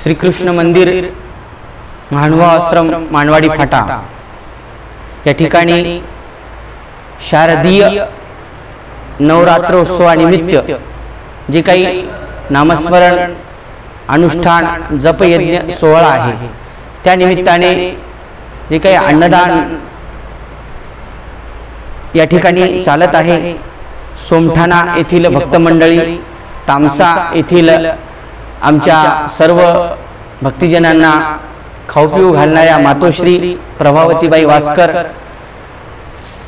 श्रीकृष्ण मंदिर, मांडवा आश्रम, मानवाडी फाटा या ठिकाणी शारदीय नवरात्रोत्सवानिमित्त जे काही नामस्मरण अनुष्ठान जपयज्ञ सोहळा आहे त्या निमित्ताने जे काही अन्नदान या ठिकाणी चालत आहे। सोमठाणा येथील भक्त मंडळी, तामसा येथील आमच्या सर्व भक्तिजनांना खाऊ पिऊ घालणाऱ्या मातोश्री प्रभावतीबाई वास्कर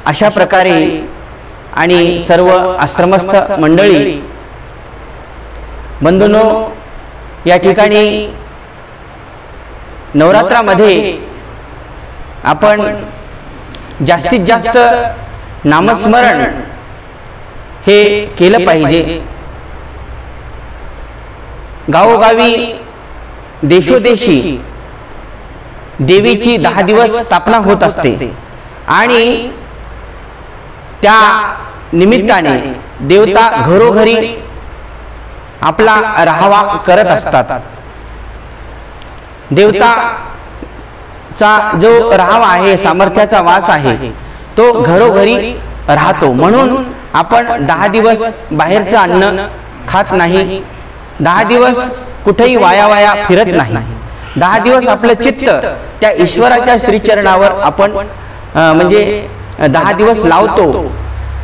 अशा प्रकारे आणि सर्व आश्रमस्थ मंडळी बंधूंनो, या ठिकाणी नवरात्रामध्ये आपण जास्तीत जास्त नामस्मरण हे केलं पाहिजे। गावोगावी देशोदेशी देवीची 10 दिवस स्थापना होत असते आणि त्या निमित्ताने देवता घरोघरी आपला राहावा करत असतात। देवताचा जो राहावा आहे, सामर्थ्याचा वास आहे, तो घरोघरी राहतो। म्हणून आपण 10 दिवस बाहेरचं अन्न खात नाही, 10 दिवस कुठेही वाया फिरत नाही, 10 दिवस आपलं चित्त त्या ईश्वराच्या श्रीचरणावर आपण म्हणजे 10 दिवस लावतो।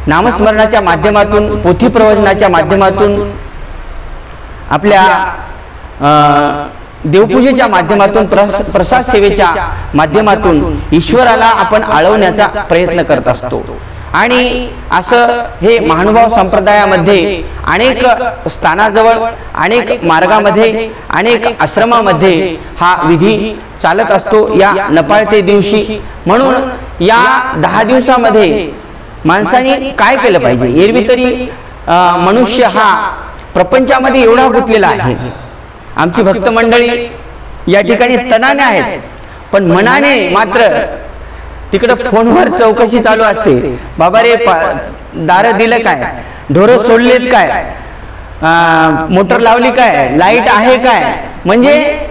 नामस्मरणाच्या माध्यमातून, पोथी प्रवचनाच्या माध्यमातून, आपल्या देवपूजेच्या माध्यमातून, प्रसाद सेवेच्या माध्यमातून ईश्वराला आपण आळवण्याचा प्रयत्न करत असतो। आणि असं हे महानुभाव संप्रदायामध्ये अनेक स्थानाजवळ, अनेक मार्गामध्ये, अनेक आश्रमामध्ये हा विधी चालत असतो या नपाळते दिवशी। म्हणून या 10 दिवसामध्ये माणसाने काय केलं पाहिजे? एरवी तरी मनुष्य हा प्रपंचामध्ये एवढा गुंतलेला आहे। आमची भक्त मंडळी या ठिकाणी तनाने आहेत, पण मनाने मात्र तिकडे फोनवर चौकशी चालू असते। बाबा रे, दार दिलं काय, ढोरं सोडलेत काय, मोटर लावली काय, लाईट आहे काय, म्हणजे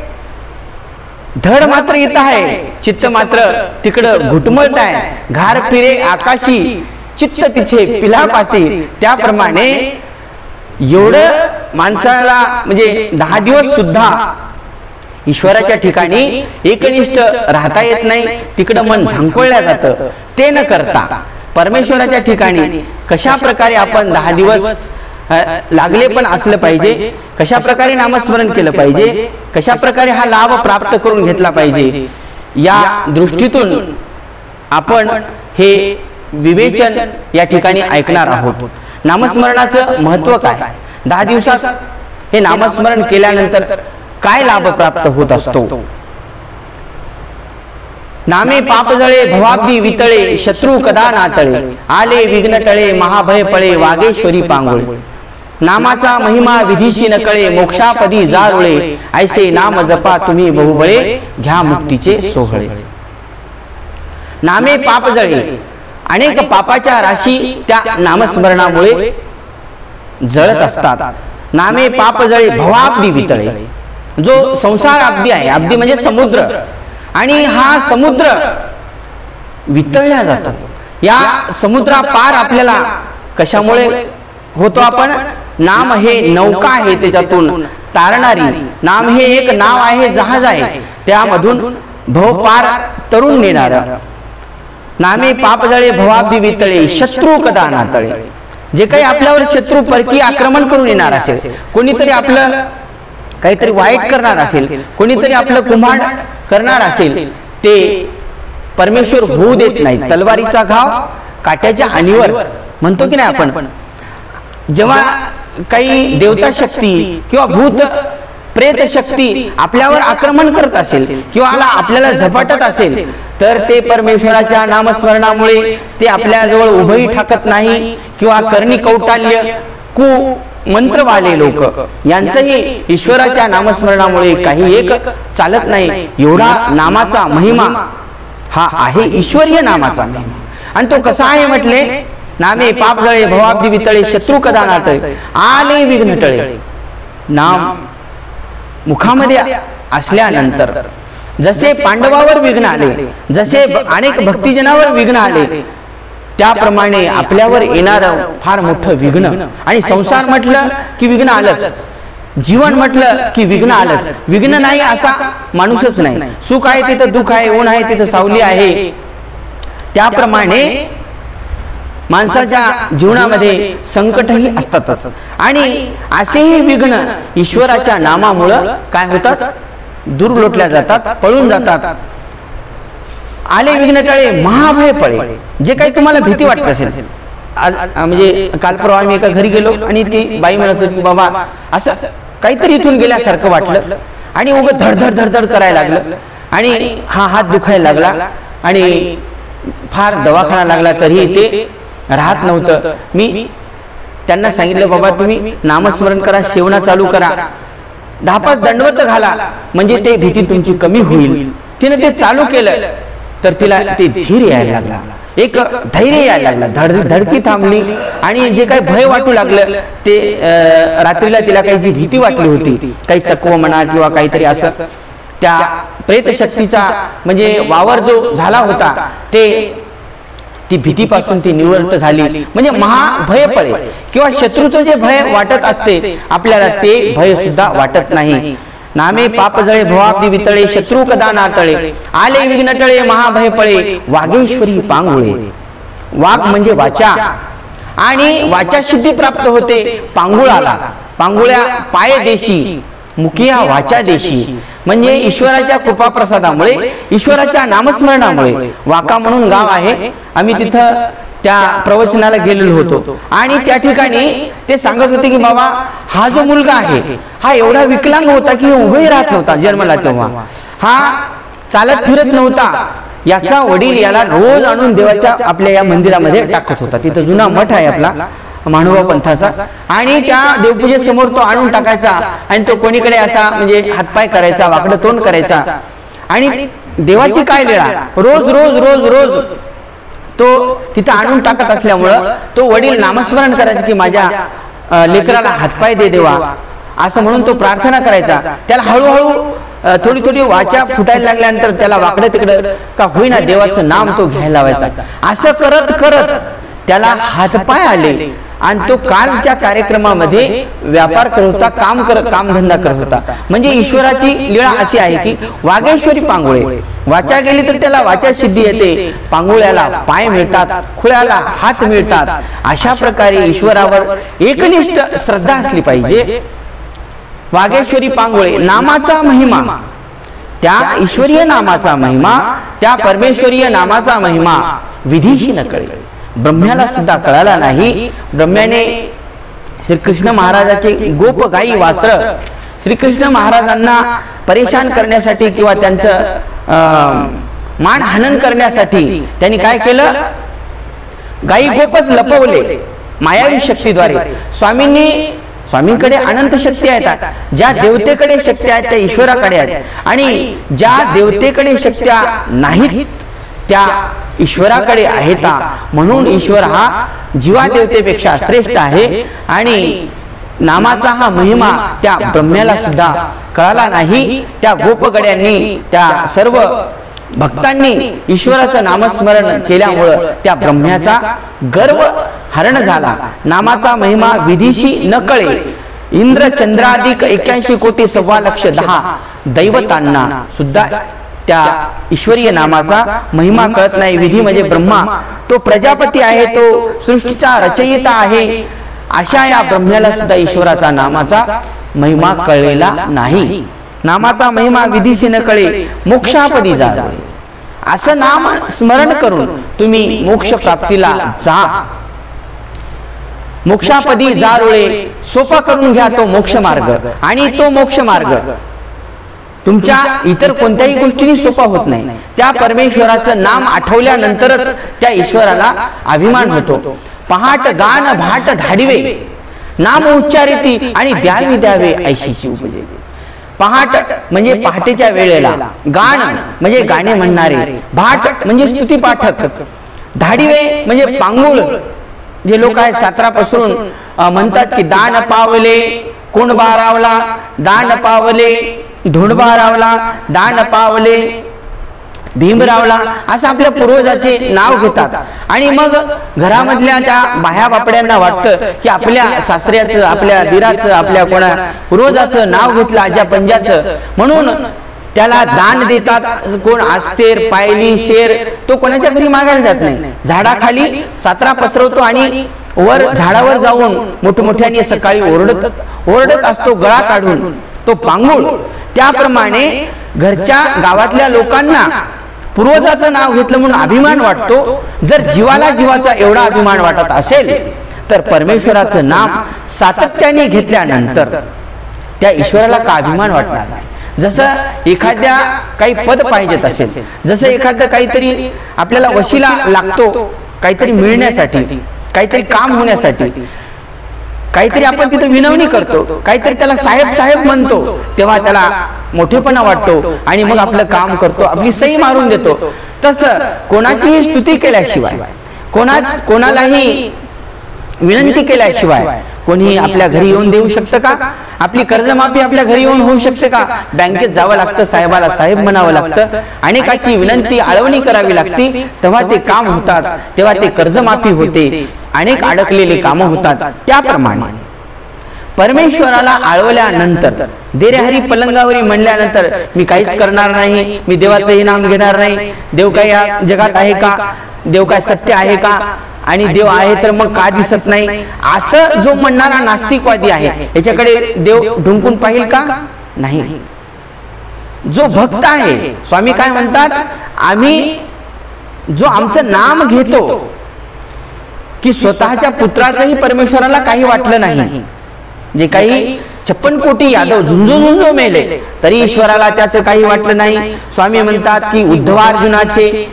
धड मात्र येत आहे, चित्त मात्र तिकडं घुटमळत आहे। घार फिरे आकाशी, चित्त तिचे पिलापासी। त्याप्रमाणे एवढं माणसाला म्हणजे 10 दिवस सुद्धा ईश्वराच्या ठिकाणी एकनिष्ठ राहता येत नाही, तिकडं मन झांकोळल्या जातं। ते न करता परमेश्वराच्या ठिकाणी कशा प्रकारे आपण 10 दिवस लागले पण असलं पाहिजे, कशा प्रकारे नामस्मरण केलं पाहिजे, कशा प्रकारे हा लाभ प्राप्त करून घेतला पाहिजे, या दृष्टीतून आपण हे विवेचन या ठिकाणी ऐकणार आहोत। नामस्मरणाचं महत्त्व काय, 10 दिवसात हे नामस्मरण केल्यानंतर काय लाभ प्राप्त होत असतो? नामे पाप जळे, भवाब्दी वितळे, शत्रू कदा नातळे, आले विघ्न टळे, महाभय पळे, वागेश्वरी पांगुळे। नामाचा महिमा विधीशी न कळे, मोक्षापदी जारुळे, ऐसे नाम जपा तुम्ही बहुबळे, घ्या मुक्तीचे सोहळे। नामे पाप जळे, अनेक पापाच्या राशी त्या नामस्मरणामुळे जळत असतात। नामे पाप जळे, भवाब्दी वितळे, जो संसार अब्दी आहे, अब्दी म्हणजे समुद्र, आणि हा समुद्र वितळला जातो। या समुद्रा पार आपल्याला कशामुळे होतो? आपण नाम हे नौका आहे, त्याच्यातून तारणारी, नाम हे एक नाव आहे, जहाज आहे, त्यामधून भव पार तरुण नेणार। नामे पाप जळे, भवाब्दी वितळे, शत्रू कदा नातळे। जे काही आपल्यावर शत्रू परकी आक्रमण करून येणार असेल, कोणीतरी आपलं काहीतरी वाईट करणार असेल, कोणीतरी आपलं कुंभाड करणार असेल, ते परमेश्वर होऊ देत नाही। तलवारीचा घाव काट्याच्या आणीवर म्हणतो की नाही आपण? जेव्हा काही देवता शक्ती किंवा भूत प्रेत शक्ती आपल्यावर आक्रमण करत असेल किंवा आपल्याला झपाटत असेल, तर ते परमेश्वराच्या नामस्मरणामुळे ते आपल्या जवळ उभंही ठाकत नाही, किंवा कर्णी कौटाल्य कु मंत्रवाले लोक यांचंही ईश्वराच्या नामस्मरणामुळे काही एक चालत नाही। एवढा नामाचा महिमा हा आहे, ईश्वरीय नामाचा महिमा। आणि तो कसा आहे म्हटले? नामे पाप जळे, भवाब्दी वितळे, शत्रू कदा नातळे, आले विघ्न टळे। नाम मुखामध्ये असल्यानंतर जसे पांडवावर विघ्न आले, जसे अनेक भक्तिजनावर विघ्न आले, त्याप्रमाणे आपल्यावर येणारं फार मोठं विघ्न. आणि संसार म्हटलं की विघ्न आलंच, जीवन म्हटलं की विघ्न आलंच. विघ्न नाही असा माणूसच नाही. सुख आहे तिथं दुःख आहे, ऊन आहे तिथं सावली आहे. त्याप्रमाणे माणसाच्या जीवनामध्ये संकटही असतातच. आणि असेही विघ्न ईश्वराच्या नामामुळं काय होतात, दूर लोटल्या जातात, पळून जातात. आले विघ्न टळे महाभय पळे. जे काही तुम्हाला भीती वाटत असेल, म्हणजे काल परवा आम्ही एका घरी गेलो आणि ती बाई म्हणत होती की बाबा असं काहीतरी इथून गेल्यासारखं वाटलं आणि उगं धडधड धडधड करायला लागलं आणि हा हात दुखायला लागला आणि फार दवाखाना लागला तरी ते राहत नव्हतं. मी त्यांना सांगितलं बाबा तुम्ही नामस्मरण करा, सेवना चालू करा, 10-5 दंडवत घाला, म्हणजे ते भीती तुमची कमी होईल. तिने ते चालू केलं तर तिला ते धीर यायला लागला, एक धैर्य यायला लागला, धडकी थांबली. आणि जे काही भय वाटू लागलं ते रात्रीला तिला काही जी भीती वाटली होती, काही चकवं म्हणा किंवा काहीतरी असं, त्या प्रेतशक्तीचा म्हणजे वावर जो झाला होता ती भीतीपासून ती निवृत्त झाली. म्हणजे महाभय पळे किंवा शत्रूचं जे भय वाटत असते आपल्याला ते भय सुद्धा वाटत नाही. नामे पाप जळे भवाब्दी वितळे, शत्रू कदा नातळे, आले विघ्न टळे महाभय पळे, वागेश्वरी पांगुळे. वाग म्हणजे वाचा आणि वाचा सिद्धी प्राप्त होते पांगुळाला. पांगुळ्या पाय देशी, मुखिया वाचा देशी. म्हणजे ईश्वराच्या कृपा प्रसादामुळे, ईश्वराच्या नामस्मरणामुळे. वाका म्हणून गाव आहे, आम्ही तिथं त्या प्रवचनाला गेलेलो होतो आणि त्या ठिकाणी ते सांगत होते की बाबा हा जो मुलगा आहे हा एवढा विकलांग होता की उभे राहत नव्हता जन्माला, तेव्हा हा चालत फिरत नव्हता. याचा वडील याला रोज आणून देवाच्या आपल्या या मंदिरामध्ये टाकत होता. तिथं जुना मठ आहे आपला मानोबा पंथाचा, आणि त्या देवपूजेसमोर तो आणून टाकायचा आणि तो कोणीकडे असा म्हणजे हातपाय करायचा, वाकडं तोंड करायचा. आणि देवाची काय लीळा, रोज रोज रोज रोज तो तिथं आणून टाकत असल्यामुळं तो वडील नामस्मरण करायचं की माझ्या लेकराला हातपाय दे देवा, असं म्हणून तो प्रार्थना करायचा. त्याला हळूहळू थोडी थोडी वाचा फुटायला लागल्यानंतर त्याला वाकडं तिकडं का होईना देवाचं नाम तो घ्यायला लावायचा. असं करत करत त्याला हातपाय आले आणि तो कालच्या कार्यक्रमामध्ये व्यापार करत होता, कामधंदा करत होता. म्हणजे ईश्वराची लीळा अशी आहे की वागेश्वरी पांगुळे. वाचा गेली तर त्याला वाचा सिद्धी येते, पांगुळ्याला पाय मिळतात, खुळ्याला हात मिळतात. अशा प्रकारे ईश्वरावर एकनिष्ठ श्रद्धा असली पाहिजे. वागेश्वरी पांगुळे नामाचा महिमा, त्या ईश्वरीय नामाचा महिमा, त्या परमेश्वरीय नामाचा महिमा विधीशी न कळे. ब्रह्म्याला सुद्धा कळाला नाही. ब्रह्म्याने श्रीकृष्ण महाराजाचे गोप गाई वासर श्रीकृष्ण महाराजांना परेशान करण्यासाठी किंवा त्यांचं मानहानन करण्यासाठी त्यांनी काय केलं, गाई गोपच लपवले मायावी शक्तीद्वारे. स्वामींकडे अनंत शक्ती आहेत. ज्या देवतेकडे शक्ती आहेत त्या ईश्वराकडे आहेत, आणि ज्या देवतेकडे शक्त्या नाहीत त्या ईश्वराकडे आहेत. म्हणून ईश्वर हा जीवा देवतेपेक्षा श्रेष्ठ आहे. आणि नामाचा हा महिमा त्या ब्रह्म्याला सुद्धा कळाला नाही. त्या गोपगड्यांनी, त्या सर्व भक्तांनी ईश्वराचं नामस्मरण केल्यामुळं त्या ब्रह्म्याचा गर्व हरण झाला. नामाचा महिमा विधीशी न कळे. इंद्र चंद्राधिक 81 कोटी 1,10,00,000 दैवतांना सुद्धा त्या ईश्वरीय नामाचा महिमा कळत नाही. विधी म्हणजे ब्रह्मा, तो प्रजापती आहे, तो सृष्टीचा रचयिता आहे. अशा या ब्रह्म्याला सुद्धा ईश्वराचा नामाचा महिमा कळलेला नाही. नामाचा महिमा विधीशी न कळे मोक्षापदी जा. असं नाम स्मरण करून तुम्ही मोक्ष प्राप्तीला जा. मोक्षापदी जा रुळे, सोपा करून घ्या तो मोक्ष मार्ग. आणि तो मोक्ष मार्ग तुमच्या इतर कोणत्याही गोष्टींनी सोपा होत नाही. त्या परमेश्वराचं नाम आठवल्यानंतरच त्या ईश्वराला अभिमान होतो. पहाट गान भाट धाडिवे, नाम उच्चारिती आणि द्यावी द्यावे ऐशीची उपजे. पहाट म्हणजे पहाटेच्या वेळेला, गान म्हणजे गाणे म्हणणारे, भाट म्हणजे स्तुती पाठक, धाडिवे म्हणजे पांगुळ. जे लोक आहेत सातारापासून म्हणतात की दान पावले कोण बारावला, दान पावले धोंडबारावला, दांड पावले, भीमरावला असं आपल्या पूर्वजाचे नाव घेतात. आणि मग घरामधल्या त्या बाह्या बापड्यांना वाटतं की आपल्या सासऱ्याचं, आपल्या दिराचं, आपल्या कोणा पूर्वजाचं नाव घेतलं, आजा पंजाचं, म्हणून त्याला दान देतात. कोण आस्तेर, पायली, शेर तो कोणाच्या घरी मागायला जात नाही. झाडाखाली सातरा पसरवतो आणि वर झाडावर जाऊन मोठमोठ्याने सकाळी ओरडत असतो, गळा काढून तो पांगुळ. त्याप्रमाणे घरच्या गावातल्या लोकांना पूर्वजाचं नाव घेतलं म्हणून अभिमान वाटतो. जर जीवाला जीवाचा एवढा अभिमान वाटत असेल तर परमेश्वराचं नाम सातत्याने घेतल्यानंतर त्या ईश्वराला का अभिमान वाटणार नाही. जसं एखाद्या काही पद पाहिजेत असेल, जसं एखादं काहीतरी आपल्याला वशिला लागतो काहीतरी मिळण्यासाठी, काहीतरी काम होण्यासाठी, काहीतरी आपण तिथे विनवणी करतो, काहीतरी त्याला साहेब साहेब म्हणतो, तेव्हा त्याला मोठेपणा वाटतो आणि मग आपलं काम करतो, आपली सही मारून देतो. तसं कोणाचीही स्तुती केल्याशिवाय, कोणालाही विनंती केल्याशिवाय कोणी आपल्या घरी येऊन देऊ शकतं का? आपली कर्जमाफी आपल्या घरी येऊन होऊ शकते का? बँकेत जावं लागतं, साहेबाला साहेब म्हणावं लागतं, अनेकाची विनंती आळवणी करावी लागते, तेव्हा ते काम होतात, तेव्हा ते कर्जमाफी होते, अनेक अडकलेले कामं होतात. त्याप्रमाणे परमेश्वराला आळवल्यानंतर, दे रे हरी पलंगावरी म्हणल्यानंतर मी काहीच करणार नाही, मी देवाचंही नाम घेणार नाही, देव काय या जगात आहे का, देव काय सत्य आहे का, आणि देव आहे तर मग का दिसत नाही, असं जो म्हणणारा नास्तिकवादी आहे याच्याकडे देव ढुंकून पाहिल का? नाही. जो भक्त आहे, स्वामी काय म्हणतात, आम्ही जो आमचं नाम घेतो की स्वतःच्या पुत्राचंही परमेश्वराला काही वाटलं नाही. जे काही 56 कोटी यादव झुंजू मेले तरी ईश्वराला त्याचं काही वाटलं नाही. स्वामी म्हणतात की उद्धवार्जुनाचे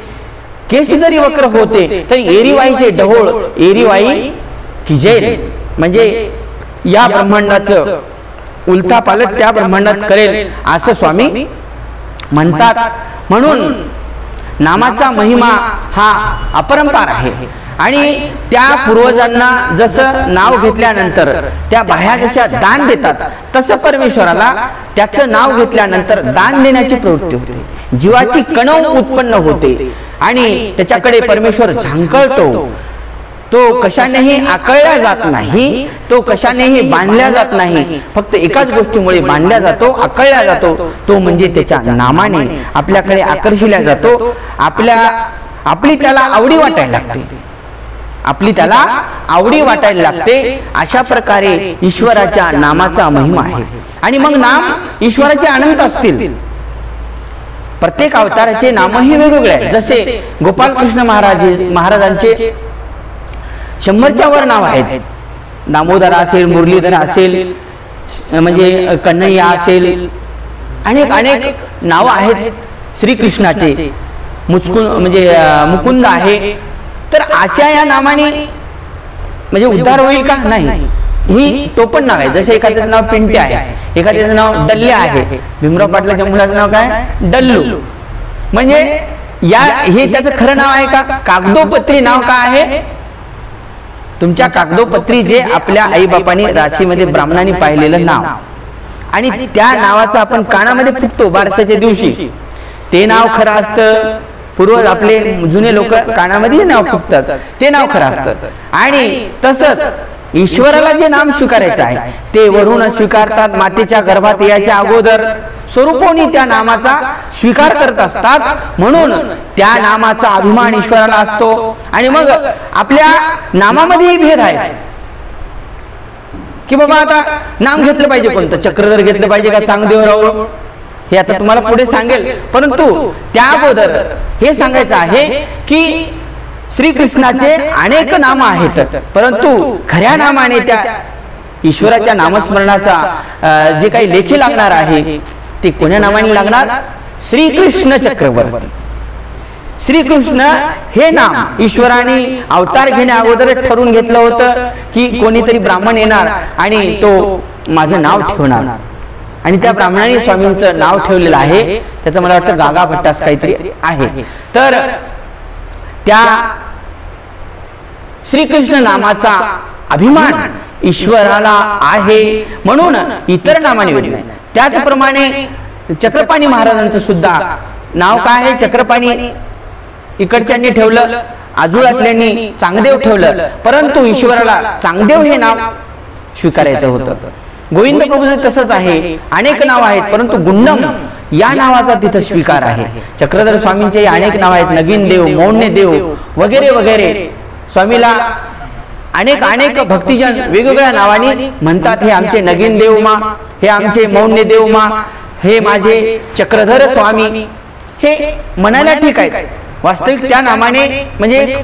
केस जरी वक्र होते तरी एरीवाईचे ढोळ एरीवाई की जय, म्हणजे या ब्रह्मांडाचं उलथा पालट त्या ब्रह्मांडात करेल असं स्वामी म्हणतात. म्हणून नामाचा महिमा हा अपरंपार आहे. आणि त्या पूर्वजांना जसं नाव घेतल्यानंतर त्या बाह्या जशा दान देतात, तसं परमेश्वराला त्याचं नाव घेतल्यानंतर दान देण्याची प्रवृत्ती होते, जीवाची कणव उत्पन्न होते आणि त्याच्याकडे परमेश्वर झांकळतो. तो कशानेही आकळला जात नाही, तो कशानेही बांधल्या जात नाही, फक्त एकाच गोष्टीमुळे बांधल्या जातो, आकळला जातो, तो म्हणजे त्याच्या नामाने आपल्याकडे आकर्षिला जातो. आपली त्याला आवडी वाटायला लागते, आपली त्याला आवडी वाटायला लागते. अशा प्रकारे ईश्वराच्या नामाचा महिमा आहे. आणि मग नाम ईश्वराचे अनंत असतील. प्रत्येक अवताराचे नामही वेगवेगळे आहेत. जसे गोपालकृष्ण महाराजांचे 100च्या वर नाव आहेत. दामोदर असेल, मुरलीधर असेल, म्हणजे कन्हैया असेल, अनेक नाव आहेत. श्रीकृष्णाचे मुकुंद आहे. तर अशा या नामाने म्हणजे उद्धार होईल का? नाही. ही तो पण नाव आहे. जसे एखाद्याचं नाव पिंटे आहे, एखाद्याचं नाव डल्ल्या आहे. भीमराव पाटलाच्या मुलाचं नाव काय? डल्लू. म्हणजे हे त्याचं खरं नाव आहे का? कागदोपत्री नाव काय आहे? तुमच्या कागदोपत्री जे आपल्या आई बापांनी राशीमध्ये ब्राह्मणांनी पाहिलेलं नाव, आणि त्या नावाचं आपण कानामध्ये फुटतो बारसाच्या दिवशी, ते नाव खरं असतं. पूर्वज आपले जुने लोक कानामध्ये नाव फुटतात, ते नाव खरं असतं. आणि तसंच ईश्वराला जे नाम स्वीकारायचं आहे ते वरून स्वीकारतात. मातेच्या गर्भात यायच्या अगोदर स्वरूपोनी त्या नामाचा स्वीकार करत असतात. म्हणून त्या नामाचा अभिमान ईश्वराला असतो. आणि मग आपल्या नामामध्येही भेद आहे की बाबा आता नाम घेतलं पाहिजे कोणतं, चक्रधर घेतलं पाहिजे का चांगदेवराव, हे आता तुम्हाला पुढे सांगेल. परंतु त्या अगोदर हे सांगायचं आहे की श्रीकृष्णाचे अनेक नाम आहेत, परंतु खऱ्या नामाने त्या ईश्वराच्या नामस्मरणाचा जे काही लेखी लागणार आहे ते कोण्या नावाने लागणार? श्रीकृष्ण चक्रवर्ती. श्रीकृष्ण हे नाम ईश्वराने अवतार घेण्या अगोदर ठरवून घेतलं होतं की कोणीतरी ब्राह्मण येणार आणि तो माझं नाव ठेवणार, आणि त्या ब्राह्मणाने स्वामींचं नाव ठेवलेलं आहे. त्याचं मला वाटतं गागा भट्टास काहीतरी आहे. तर त्या श्रीकृष्ण नामाचा अभिमान ईश्वराला आहे, म्हणून इतर नामाने वेगळे. त्याचप्रमाणे चक्रपाणी महाराजांचं सुद्धा नाव काय आहे? चक्रपाणी इकडच्यांनी ठेवलं, आजुळातल्यांनी चांगदेव ठेवलं, परंतु ईश्वराला चांगदेव हे नाव स्वीकारायचं होतं. गोविंद प्रभूचं तसंच आहे, अनेक नाव आहेत, परंतु गुंडम या नावाचा तिथं स्वीकार आहे. चक्रधर स्वामींचे अनेक नाव आहेत, नगीन देव, मौन्य देव वगैरे वगैरे. स्वामीला अनेक अनेक भक्तिजन वेगवेगळ्या नावाने म्हणतात. हे आमचे नगीन देव मा, हे आमचे मौन्य देव मा, हे माझे चक्रधर स्वामी. हे म्हणायला ठीक आहे, वास्तविक त्या नामाने म्हणजे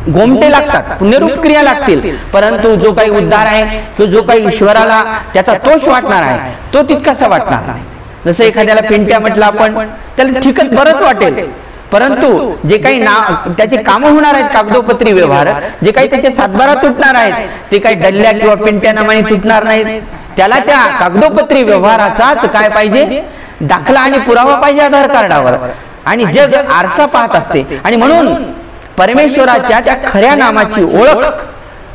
गोमटे लागतात, पुण्यरूप क्रिया लागतील, परंतु जो काही उद्धार आहे तो जो काही ईश्वराला त्याचा तोष वाटणार आहे तो तितकासा वाटणार नाही. जसं एखाद्याला पिंट्या म्हटलं आपण, त्याला ठीकच बरंच वाटेल, परंतु जे काही त्याचे कामं होणार आहेत, कागदोपत्री व्यवहार जे काही त्याचे सातबारा तुटणार आहेत ते काही डल्ल्या किंवा पिंट्या नामाने तुटणार नाहीत. त्याला त्या कागदोपत्री व्यवहाराचाच काय पाहिजे? दाखला आणि पुरावा पाहिजे आधार कार्डावर. आणि जग आरसा पाहत असते, आणि म्हणून परमेश्वराच्या त्या खऱ्या नामाची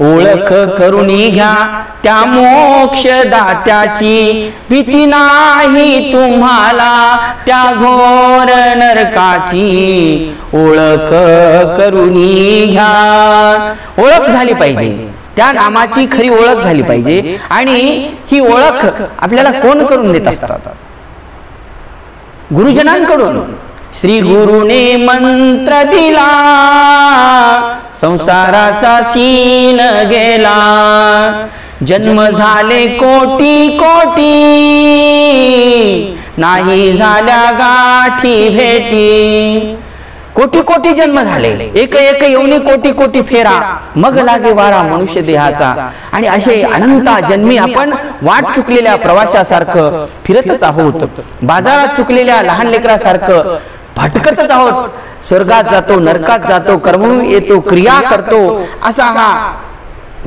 ओळख करून घ्या, त्या मोक्षदात्याची भीती नाही तुम्हाला, त्या घोर नरकाची ओळख करून घ्या. ओळख झाली पाहिजे, त्या नामाची खरी ओळख झाली पाहिजे. आणि ही ओळख आपल्याला कोण करून देत असतात? गुरुजनांकडून. श्री गुरुने मंत्र दिला, संसाराचा सीन गेला, जन्म झाले कोटी कोटी, नाही झाल्या गाठी भेटी. कोटी कोटी जन्म झाले, एक एक येऊनी कोटी कोटी फेरा, मग लागे वारा मनुष्य देहाचा. आणि असे अनंता जन्मी आपण वाट चुकलेल्या प्रवाशासारखं फिरतच आहोत, बाजारात चुकलेल्या लहान लेकरासारखं भटकतच आहोत. स्वर्गात जातो, नरकात जातो, कर्म येतो, क्रिया करतो, असा हा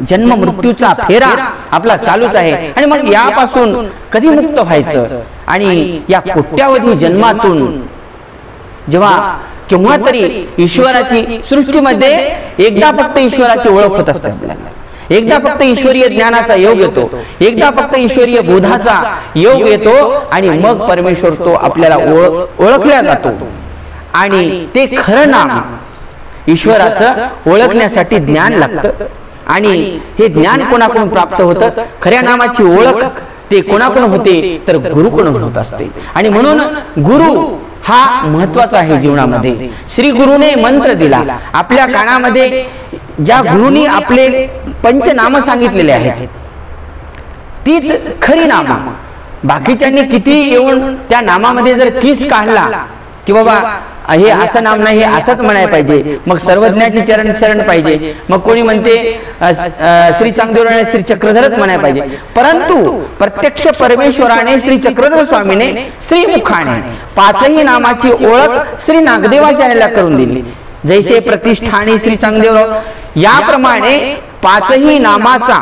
जन्म मृत्यूचा फेरा आपला चालूच आहे. आणि मग यापासून कधी मुक्त व्हायचं? आणि या कोट्यावधी जन्मातून जेव्हा केव्हा तरी ईश्वराची सृष्टीमध्ये एकदा फक्त ईश्वराची ओळख होत असते आपल्याला, एकदा फक्त ईश्वरीय ज्ञानाचा योग येतो, एकदा फक्त ईश्वरीय बोधाचा योग येतो, आणि मग परमेश्वर तो आपल्याला ओळखला जातो. आणि ते खरं नाम ईश्वराचं ओळखण्यासाठी ज्ञान लागतं. आणि हे ज्ञान कोणाकडून प्राप्त होतं? खऱ्या नामाची ओळख ते कोणाकडून होते? तर गुरुकडून होत असते. आणि म्हणून गुरु हा महत्वाचा आहे जीवनामध्ये. श्री गुरुने मंत्र दिला, आपल्या कानामध्ये ज्या गुरुनी आपले पंचनाम सांगितलेले आहेत तीच खरी नाम. बाकीच्यांनी किती येऊन त्या नामामध्ये जर किस काढला की बाबा हे असं नाम नाही, हे असंच म्हणायला पाहिजे, मग सर्वज्ञाची चरण शरण पाहिजे, मग कोणी म्हणते श्री चांगदेव श्री चक्रधरच म्हणायला पाहिजे, परंतु प्रत्यक्ष परमेश्वराने श्री चक्रधर स्वामीने श्रीमुखाने पाचही नामाची ओळख श्री नागदेवाचार्याला करून दिली. जैसे प्रतिष्ठानी श्री चांगदेवराव, याप्रमाणे पाचही नामाचा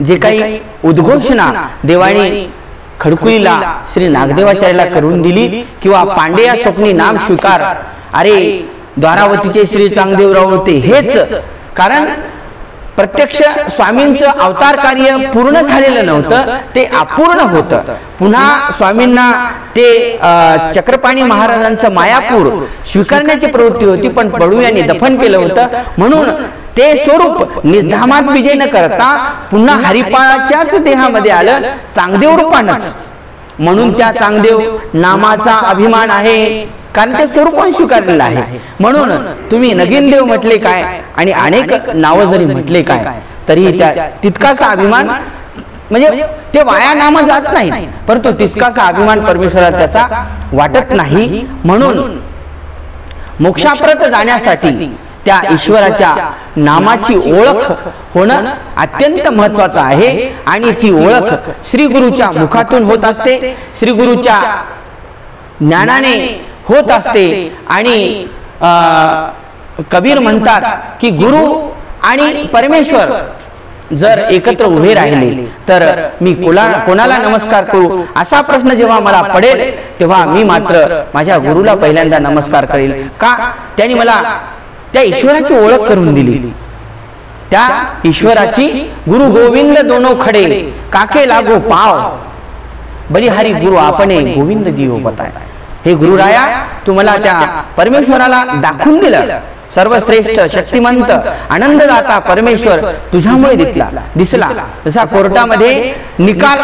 जे काही उद्घोषणा देवाने खडकुलीला श्री नागदेवाचार्याला करून दिली, किंवा पांडेया स्वप्नी नाम स्वीकार, अरे द्वारावतीचे श्री चांगदेवराव ते हेच. कारण प्रत्यक्ष स्वामींचं अवतार कार्य पूर्ण झालेलं नव्हतं, ते अपूर्ण होतं. पुन्हा स्वामींना ते चक्रपाणी महाराजांचं मायापूर स्वीकारण्याची प्रवृत्ती होती, पण पडू यांनी दफन केलं होतं. म्हणून ते स्वरूप निधामात विजय न करता पुन्हा हरिपाळाच्याच देहामध्ये आलं, चांगदेव रूपानंच. म्हणून त्या चांगदेव नामाचा अभिमान आहे, कारण ते स्वरूप स्वीकारलेलं आहे. म्हणून तुम्ही नगीन देव म्हटले काय आणि अनेक नाव जरी म्हटले काय तरी त्या तितकाचा अभिमान, म्हणजे ते वाया नाम जात नाही, परंतु तितकाचा अभिमान परमेश्वराला त्याचा वाटत नाही. म्हणून मोक्षाप्रत जाण्यासाठी त्या ईश्वराच्या नामाची ओळख होणं अत्यंत महत्वाचं आहे. आणि ती ओळख श्री गुरुच्या मुखातून होत असते, श्री गुरुच्या ज्ञानाने होत असते. आणि कबीर म्हणतात की गुरु आणि परमेश्वर जर एकत्र उभे राहिले तर मी कोणाला नमस्कार करू असा प्रश्न जेव्हा मला पडेल तेव्हा मी मात्र माझ्या गुरुला पहिल्यांदा नमस्कार करेल. का? त्यांनी मला त्या ईश्वराची ओळख करून दिली. त्या ईश्वराची गुरु गोविंद दोनो खडे काके लागो पाव, बलिहारी गुरु आपणे गोविंद दियो बताय. हे गुरुराया, तू मला त्या परमेश्वराला दाखवून दिलं. सर्वश्रेष्ठ शक्तिमंत आनंददाता परमेश्वर तुझ्यामुळे दिसला. जसा कोर्टामध्ये निकाल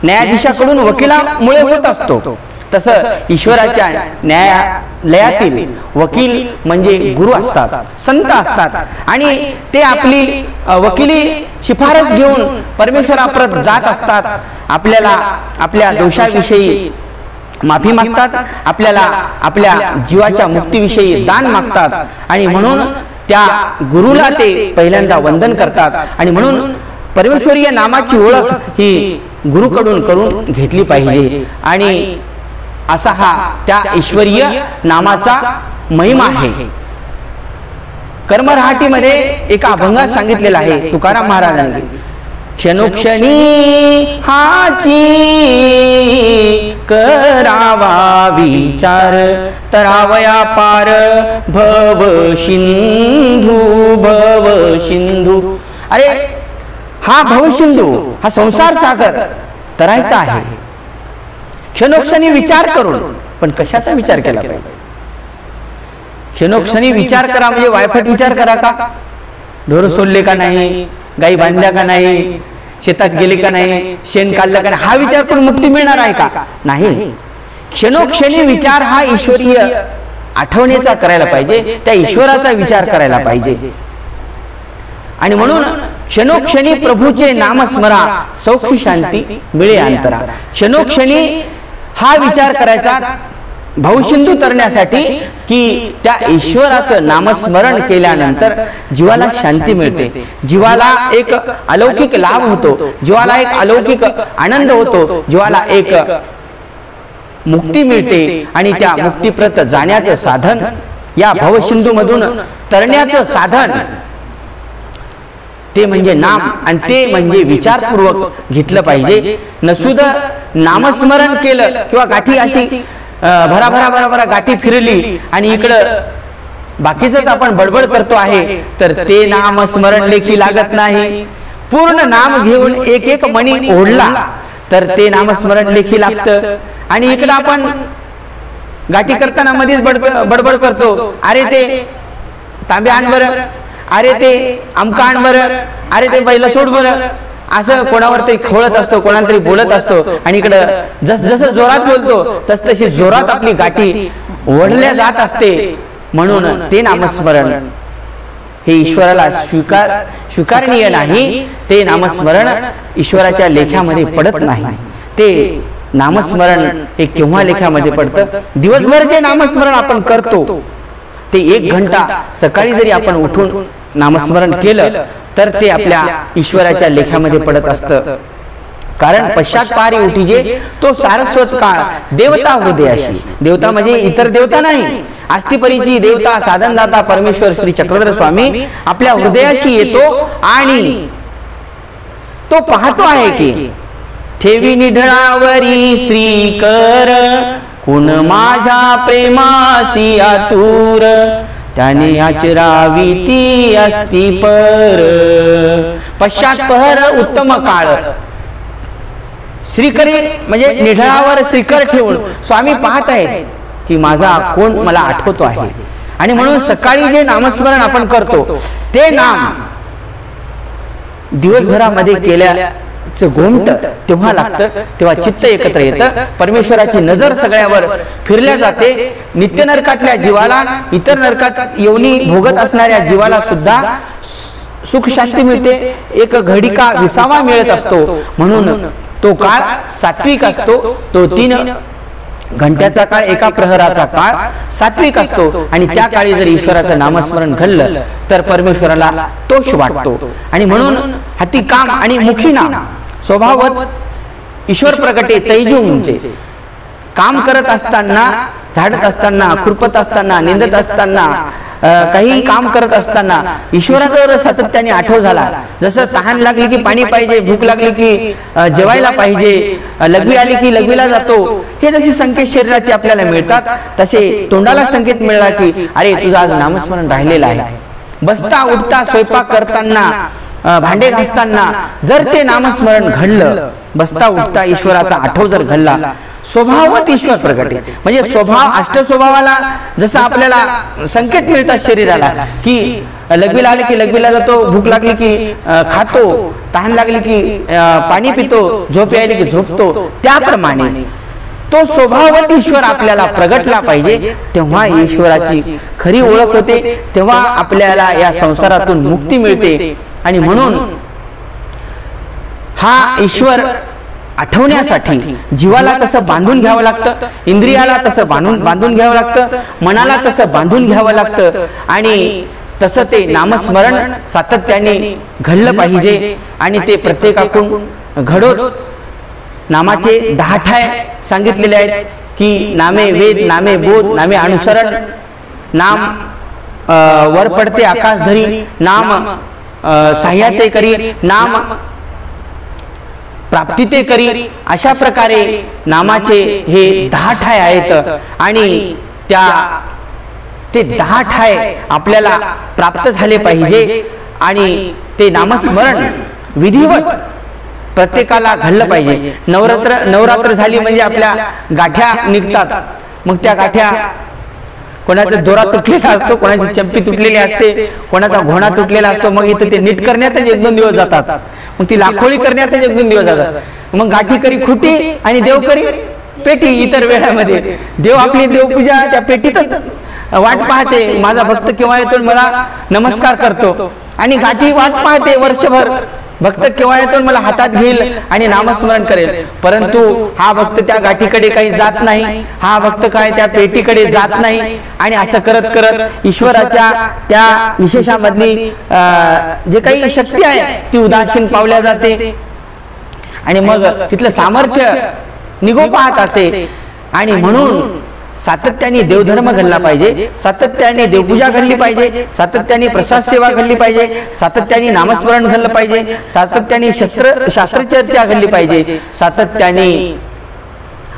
न्यायाधीशाकडून वकिलामुळे होत असतो, तसं ईश्वराच्या न्यायालयातील वकील म्हणजे गुरु असतात, संत असतात. आणि ते आपली वकिली शिफारस घेऊन परमेश्वराप्रत जात असतात. आपल्याला आपल्या दोषाविषयी माफी मागतात, आपल्याला आपल्या जीवाच्या मुक्तीविषयी दान मागतात. आणि म्हणून त्या गुरुला ते पहिल्यांदा वंदन करतात. आणि म्हणून परमेश्वरीय नामाची ओळख ही गुरुकडून करून घेतली पाहिजे. आणि असा हा त्या ईश्वरीय नामाचा महिमा आहे. कर्मरहाटीमध्ये एका अभंगात सांगितलेला आहे तुकाराम महाराजांनी, क्षणोक्षणी हाची करावा विचार, तरावया पार भव सिंधू. अरे हा भवसिंधू, हा संसार सागर तरायचा आहे. क्षणोक्षणी विचार करून, पण कशाचा विचार केला पाहिजे? क्षणोक्षणी विचार करा म्हणजे वायफट विचार करा का? ढोर सोडले का नाही, गाई बांधल्या का नाही, शेतात गेले का नाही, शेण काढलं का नाही, हा विचार करून मुक्ती मिळणार आहे का? नाही. क्षणोक्षणी विचार हा ईश्वरीय आठवणीचा करायला पाहिजे, त्या ईश्वराचा विचार करायला पाहिजे. आणि म्हणून क्षणोक्षणी प्रभूचे नाम स्मरा, सौखी शांती मिळे अंतरा. क्षणोक्षणी हा विचार करायचा भवसिंधू तरण्यासाठी की त्या ईश्वराचं नामस्मरण केल्यानंतर जीवाला शांती मिळते, जीवाला एक अलौकिक लाभ होतो, जीवाला एक अलौकिक आनंद होतो, जीवाला एक मुक्ती मिळते. आणि त्या मुक्तीप्रत जाण्याचं साधन, या भवसिंधू मधून तरण्याचं साधन ते म्हणजे नाम, आणि ते म्हणजे विचारपूर्वक घेतलं पाहिजे. नसुद नामस्मरण केलं किंवा गाठी अशी भरा गाठी फिरली आणि इकडं बाकीच आपण बडबड करतो आहे, तर ते नामस्मरण लेखी लागत नाही. पूर्ण नाम घेऊन एक एक मणी ओढला तर ते नामस्मरण लेखी लागतं. आणि इकडं आपण गाठी करताना मध्येच बडबड करतो, अरे ते तांबे आण बरं, अरे ते आमका आण बरं, अरे ते बैल सोड बरं, असं कोणावर तरी खोळत असतो, कोणाला तरी बोलत असतो. आणि इकडं जसं जोरात बोलतो तशी जोरात आपली गाठी ओढल्या जात असते. म्हणून ते नामस्मरण हे ईश्वराला स्वीकारणीय नाही. ते नामस्मरण ईश्वराच्या लेखामध्ये पडत नाही. ते नामस्मरण हे केव्हा लेखामध्ये पडतं? दिवसभर जे नामस्मरण आपण करतो ते 1 घंटा सकाळी जरी आपण उठून नामस्मरण केलं तर ते आपल्या ईश्वराच्या लेखामध्ये पडत असतं. कारण पश्चात पारी उठीजे तो सारस्वत काळ देवता हृदयाशी. देवता म्हणजे इतर देवता नाही, आस्तिपरीची देवता साधनदाता परमेश्वर श्री चक्रधर स्वामी आपल्या हृदयाशी येतो आणि तो पाहतो आहे की ठेवी निढळावरी श्रीकर, कुण माझ्या प्रेमासी आतुर, त्याने आचरावी ती असती पर. पश्चात पहर उत्तम काळ. श्रीकरी म्हणजे निढळावर श्रीकर ठेवून स्वामी पाहत आहेत की माझा कोण मला आठवतो आहे. आणि म्हणून सकाळी जे नामस्मरण आपण करतो ते नाम दिवसभरामध्ये केल्याचं घोमट तेव्हा लागतं, तेव्हा चित्त एकत्र येतं, परमेश्वराची नजर सगळ्यावर फिरल्या जाते. नित्य नरकातल्या जीवाला, इतर नरकात योनी भोगत असणाऱ्या जीवाला सुद्धा सुख शांती मिळते, एक घडिका विसावा मिळत असतो. म्हणून तो काळ सात्विक असतो. तो 3 घंट्याचा काळ, एका प्रहराचा काळ सात्विक असतो. आणि त्या काळी जर ईश्वराचं नामस्मरण घडलं तर परमेश्वराला तोष वाटतो. आणि म्हणून हाती काम आणि मुखी नाम स्वभावत ईश्वर प्रगटे तैजूंचे. काम करत असताना, झाडत असताना, खुरपत असताना, निंदत असताना, काही काम करत असताना ईश्वराचा जर सातत्याने आठव झाला, जसं तहान लागली की पाणी पाहिजे, भूक लागली की जेवायला पाहिजे, लघवी आली की लघवीला जातो, हे जसे संकेत शरीराचे आपल्याला मिळतात तसे तोंडाला संकेत मिळाला की अरे तुझं आज नामस्मरण राहिलेलं आहे. बसता उठता स्वयंपाक करताना, भांडे घासताना जर ते नामस्मरण घडलं, बसता उठता ईश्वराचा आठव जर घडला, स्वभावात ईश्वर प्रगट आहे. म्हणजे स्वभाव अष्टस्वभावाला जसं आपल्याला संकेत मिळतात शरीराला, की लघवीला आले की लघवीला जातो, भूक लागली की खातो, तहान लागली की पाणी पितो, झोप यायली की झोपतो, त्याप्रमाणे तो स्वभावात ईश्वर आपल्याला प्रगटला पाहिजे. तेव्हा ईश्वराची खरी ओळख होते, तेव्हा आपल्याला या संसारातून मुक्ती मिळते. आणि म्हणून हा ईश्वर आठवण्यासाठी जीवाला तसं बांधून घ्यावं लागतं, इंद्रियाला तसं बांधून घ्यावं लागतं, मनाला तसं बांधून घ्यावं लागतं. आणि तसं ते नामस्मरण सातत्याने घडलं पाहिजे. आणि ते प्रत्येकाकडून घडोत नामाचे 10 ठाय सांगितलेले आहेत, की नामे वेद, नामे बोध, नामे अनुसरण, नाम वर पडते आकाश धरी, नाम साह्याते करी, नाम प्राप्ती ते करी. अशा प्रकारे नामाचे हे 10 ठाय आहेत. आणि ते 10 ठाय आपल्याला प्राप्त झाले पाहिजे. आणि ते नामस्मरण विधिवत प्रत्येकाला घडलं पाहिजे. नवरात्र झाली म्हणजे आपल्या गाठ्या निघतात. मग त्या गाठ्या कोणाचा दोरा तुटलेला असतो, कोणाची चंपी तुटलेली असते, कोणाचा घोणा तुटलेला असतो. मग इथं ते नीट करण्यातच 1-2 दिवस जातात. मग ती लाखोळी करण्यातच 1-2 दिवस जातात. मग गाठी करी खुटी आणि देव करी पेटी. इतर वेळामध्ये देव आपली देवपूजा त्या पेटीतच वाट पाहते, माझा भक्त केव्हा येतो मला नमस्कार करतो. आणि गाठी वाट पाहते वर्षभर, भक्त केव्हा येतो मला हातात घेईल आणि नामस्मरण करेल. परंतु हा भक्त त्या गाठीकडे काही जात नाही, हा भक्त काय त्या पेटीकडे जात नाही. आणि असं करत करत ईश्वराच्या त्या विशेषामधली जे काही शक्ती आहे ती उदासीन पावल्या जाते. आणि मग तिथलं सामर्थ्य निघो पाहत असे. आणि म्हणून सातत्याने देवधर्म घडला पाहिजे, सातत्याने देवपूजा घडली पाहिजे, सातत्याने प्रसाद सेवा घडली पाहिजे, सातत्याने नामस्मरण घडलं पाहिजे, सातत्याने शास्त्रचर्चा घडली पाहिजे, सातत्याने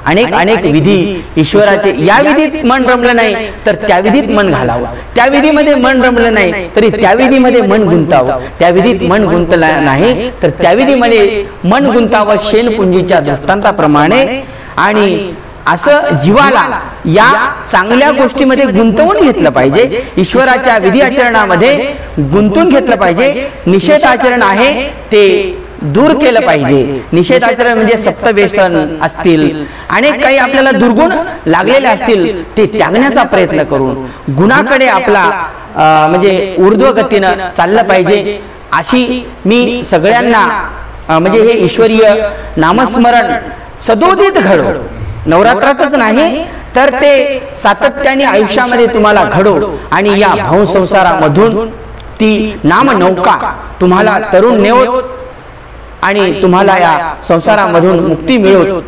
अनेक विधी ईश्वराचे. या विधीत मन रमलं नाही तर त्या विधीत मन घालावं, त्या विधीमध्ये मन रमलं नाही तरी त्या विधीमध्ये मन गुंतावं, त्या विधीत मन गुंतलं नाही तर त्या विधीमध्ये मन गुंतावं शेणपुंजीच्या दृष्टांताप्रमाणे. आणि असं जीवाला या चांगल्या गोष्टीमध्ये गुंतवून घेतलं पाहिजे, ईश्वराच्या विधी आचरणामध्ये गुंतून घेतलं पाहिजे. निषेध आचरण आहे ते दूर केलं पाहिजे. निषेध आचरण म्हणजे सप्तव्यसन असतील, अनेक काही आपल्याला दुर्गुण लागलेले असतील ते त्यागण्याचा प्रयत्न करून गुणाकडे आपला म्हणजे ऊर्ध्व गतीनं चाललं पाहिजे. अशी मी सगळ्यांना म्हणजे हे ईश्वरीय नामस्मरण सदोदित घडो, नवरात्रातच नाही तर ते सातत्याने आयुष्यामध्ये तुम्हाला घडो. आणि या भाव संसारामधून ती नाम नौका तुम्हाला तरुण नेवो आणि तुम्हाला या संसारामधून मुक्ती मिळो.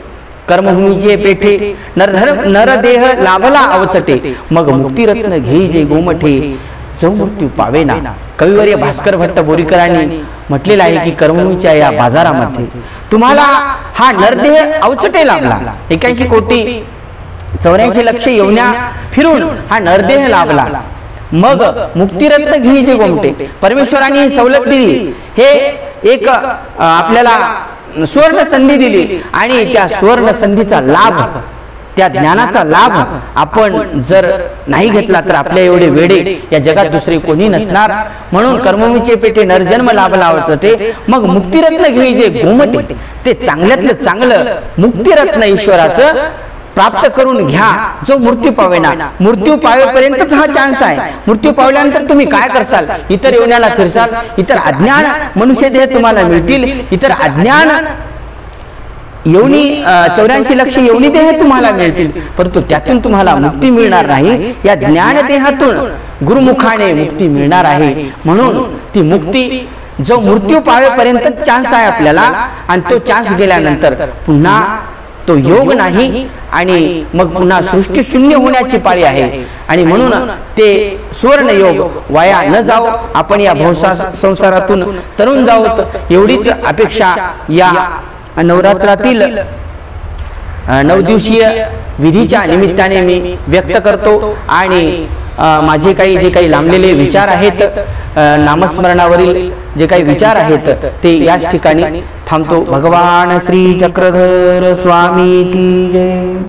कर्मभूमीचे पेठे नरदेह लाभला अवचटे, मग मुक्तिरत्न घेई जे गोमठे, जो मृत्यू पावेना. कविवर्य भास्कर भट्ट बोरीकरांनी म्हटलेलं आहे की कर्मभूमीच्या या बाजारामध्ये तुम्हाला हा नरदेह अवचटे लाभला. 81,84,00,000 योन्या फिरून हा नरदेह लाभला. मग मुक्तिरत्न घेई जे गोमटे. परमेश्वराने सवलत दिली, हे एक आपल्याला सुवर्ण संधी दिली. आणि त्या सुवर्ण संधीचा लाभ, त्या ज्ञानाचा लाभ आपण जर नाही घेतला तर आपल्या एवढे वेडे या जगात दुसरे कोणी नसणार. म्हणून कर्मभूमीचे पेठे नरजन्म लाभला आवडते, मग मुक्तिरत्न घेई जे गोमटे. ते चांगल्यातलं चांगलं मुक्तिरत्न ईश्वराचं प्राप्त करून घ्या, जो मृत्यू पावेना. मृत्यू पावेपर्यंतच हा चान्स आहे. मृत्यू पावल्यानंतर तुम्ही काय करसाल? इतर योन्याला फिरसाल, इतर अज्ञान मनुष्य देह तुम्हाला मिळतील, इतर अज्ञान योनी 84,00,000 योनी देह तुम्हाला मिळतील. परंतु त्यातून तुम्हाला मुक्ती मिळणार नाही. या ज्ञान देहातून गुरुमुखाने मुक्ती मिळणार आहे. म्हणून ती मुक्ती जो मृत्यू पावेपर्यंत चान्स आहे आपल्याला, आणि तो चान्स गेल्यानंतर पुन्हा तो योग नाही. आणि मग पुन्हा सृष्टी शून्य होण्याची पाळी आहे. आणि म्हणून ते सुवर्ण योग वाया न जाओ, आपण या संसारातून तरुण जावोत एवढीच अपेक्षा या नवरात्रातील 9 दिवसीय विधीच्या निमित्ताने मी व्यक्त करतो. आणि माझे काही जे काही लांबलेले विचार आहेत नामस्मरणावरील जे काही विचार आहेत ते याच ठिकाणी थांबतो। भगवान श्री चक्रधर स्वामी की जय।